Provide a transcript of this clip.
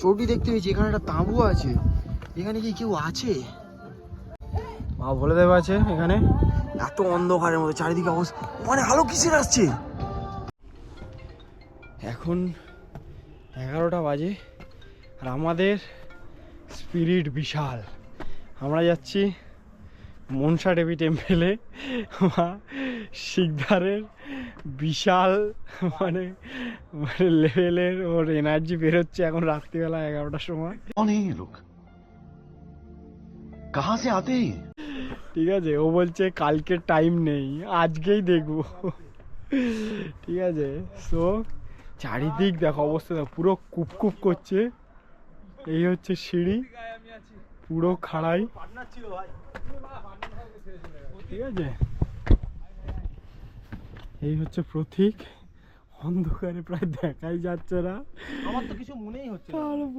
চটি দেখতে পেয়েছি, এখানে একটা তাঁবু আছে। এখানে কি কেউ আছে? মা বলে দেবে আছে এখানে। এত অন্ধকারের মধ্যে চারিদিকে অবস্থা, মানে আলো কিসের আসছে? এখন 11টা বাজে আর আমাদের স্পিরিট বিশাল। আমরা যাচ্ছি মনসা দেবী টেম্পেলে। মা শিকদারের বিশাল মানে মানে লেভেলের ওর এনার্জি বেরোচ্ছে এখন রাত্রিবেলা 11টার সময়। অনেক লোক কাহা সে আতে? ঠিক আছে, ও বলছে কালকে টাইম নেই, আজকেই দেখবো। ঠিক আছে, সো চারিদিক দেখো অবস্থা, দেখো পুরো কুপকুপ করছে। এই হচ্ছে সিঁড়ি, পুরো খাড়াই। ঠিক আছে, এই হচ্ছে প্রতীক। অন্ধকারে প্রায় দেখাই যাচ্ছে না, আমার তো কিছু মনেই হচ্ছে না।